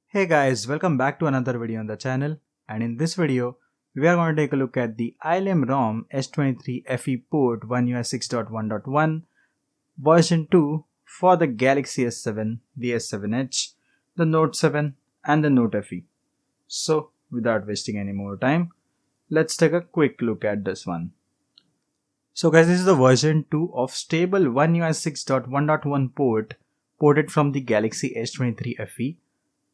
Hey guys, welcome back to another video on the channel, and in this video we are going to take a look at the Eylem-ROM S23 FE Port OneUI 6.1.1 version 2 for the Galaxy S7, the S7 Edge, the Note 7 and the Note FE. So without wasting any more time, let's take a quick look at this one. So guys, this is the version 2 of stable OneUI 6.1.1 port ported from the Galaxy S23 FE.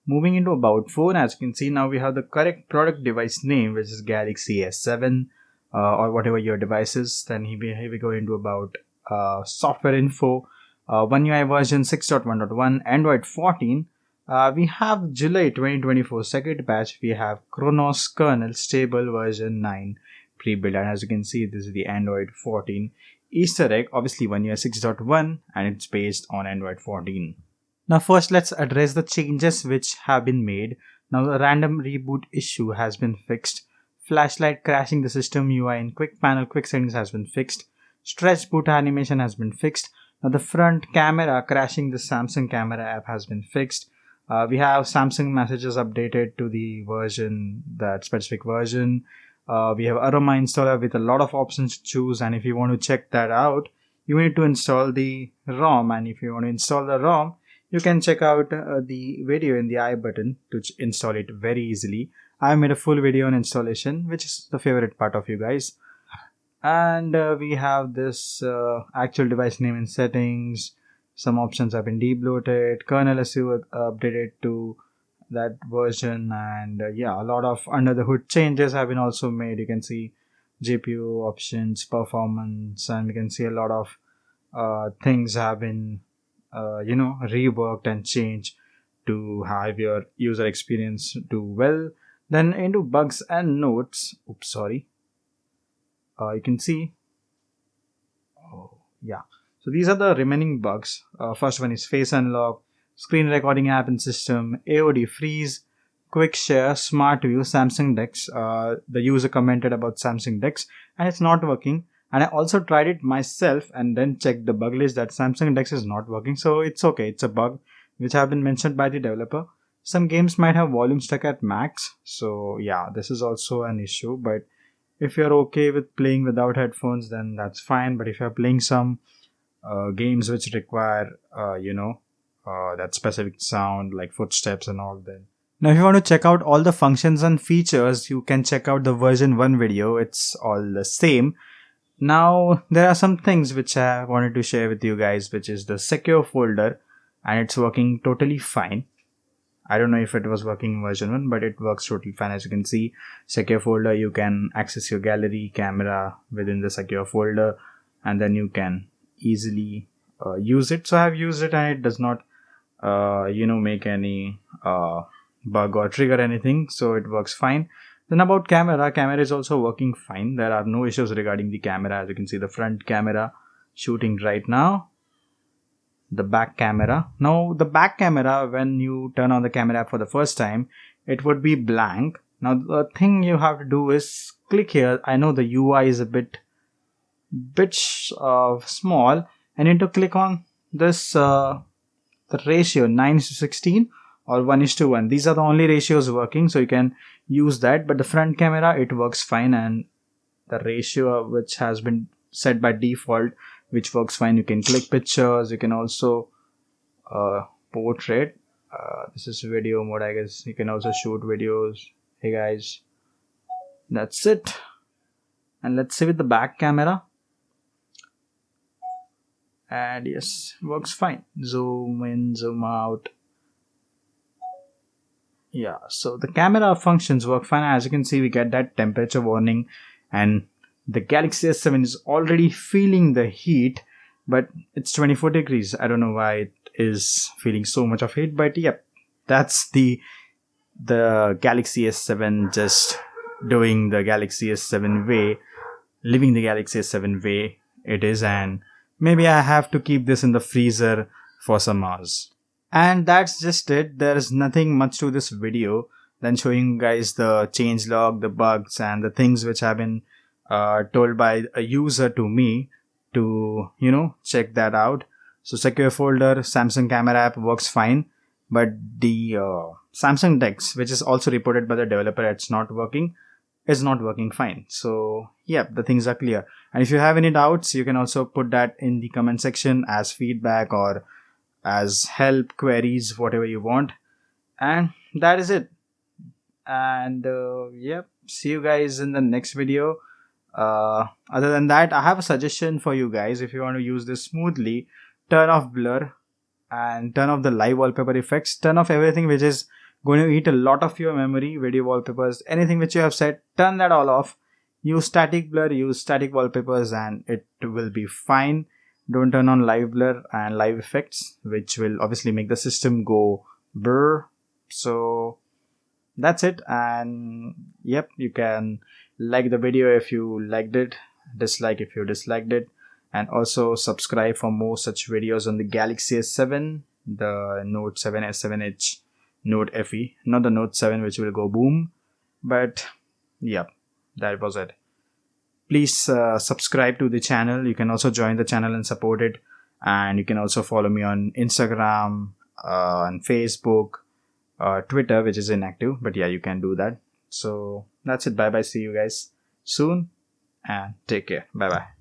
Moving into about phone, as you can see now we have the correct product device name, which is Galaxy S7 or whatever your device is. Then here we go into about software info, OneUI version 6.1.1, Android 14. We have July 2024 second patch. We have Chronos kernel stable version 9 pre-built, and as you can see this is the Android 14. Easter egg, obviously OneUI 6.1 and it's based on Android 14. Now first let's address the changes which have been made. Now the random reboot issue has been fixed. Flashlight crashing the system UI in quick panel quick settings has been fixed. Stretch boot animation has been fixed. Now the front camera crashing the Samsung camera app has been fixed. We have Samsung messages updated to the version, that specific version. We have Aroma installer with a lot of options to choose, and if you want to check that out, you need to install the ROM, and if you want to install the ROM, you can check out the video in the I button to install it very easily. I made a full video on installation, which is the favorite part of you guys. And we have this actual device name in settings. Some options have been debloated. Kernel SU updated to that version, and yeah, a lot of under the hood changes have been also made. You can see GPU options, performance, and we can see a lot of things have been reworked and changed to have your user experience do well. Then into bugs and notes, you can see, so these are the remaining bugs. First one is face unlock, screen recording app and system, AOD freeze, quick share, smart view, Samsung Dex. The user commented about Samsung Dex and it's not working. And I also tried it myself and then checked the bug list that Samsung Dex is not working. So it's okay. It's a bug which have been mentioned by the developer. Some games might have volume stuck at max. So yeah, this is also an issue. But if you're okay with playing without headphones, then that's fine. But if you're playing some games which require, that specific sound like footsteps and all, then. Now if you want to check out all the functions and features, you can check out the version 1 video. It's all the same. Now there are some things which I wanted to share with you guys, which is the secure folder, and it's working totally fine. I don't know if it was working in version 1, but it works totally fine. As you can see, secure folder, you can access your gallery camera within the secure folder, and then you can easily use it. So I have used it and it does not make any bug or trigger anything, so it works fine. Then about camera is also working fine. There are no issues regarding the camera. As you can see, the front camera shooting right now. The back camera. Now the back camera, when you turn on the camera app for the first time, it would be blank. Now the thing you have to do is click here. I know the UI is a bit small. I need to click on this the ratio 9:16 or 1:1. These are the only ratios working, so you can use that. But the front camera, it works fine, and the ratio which has been set by default, which works fine. You can click pictures, you can also portrait. This is video mode, I guess. You can also shoot videos. Hey guys, that's it. And let's see with the back camera. And yes, works fine. Zoom in, zoom out. Yeah, so the camera functions work fine. As you can see, we get that temperature warning, and the Galaxy S7 is already feeling the heat, but it's 24 degrees. I don't know why it is feeling so much of heat, but yep, that's the Galaxy S7 just doing the Galaxy S7 way, living the Galaxy S7 way it is, and maybe I have to keep this in the freezer for some hours. And that's just it. There is nothing much to this video than showing you guys the changelog, the bugs, and the things which have been told by a user to me to check that out. So secure folder, Samsung camera app works fine, but the Samsung DeX, which is also reported by the developer it's not working, is not working fine. So yeah, the things are clear. And if you have any doubts, you can also put that in the comment section as feedback or as help, queries, whatever you want. And that is it. And yep, see you guys in the next video. Other than that, I have a suggestion for you guys. If you want to use this smoothly, turn off blur and turn off the live wallpaper effects, turn off everything which is going to eat a lot of your memory, video wallpapers, anything which you have set, turn that all off. Use static blur, use static wallpapers, and it will be fine. Don't turn on live blur and live effects, which will obviously make the system go blur. So that's it. And yep, you can like the video if you liked it, dislike if you disliked it, and also subscribe for more such videos on the Galaxy S7, the Note 7 S7H, Note FE, not the Note 7 which will go boom. But yeah, that was it. Please subscribe to the channel. You can also join the channel and support it, and you can also follow me on Instagram, on Facebook, Twitter, which is inactive, but yeah, you can do that. So that's it. Bye bye. See you guys soon and take care. Bye bye.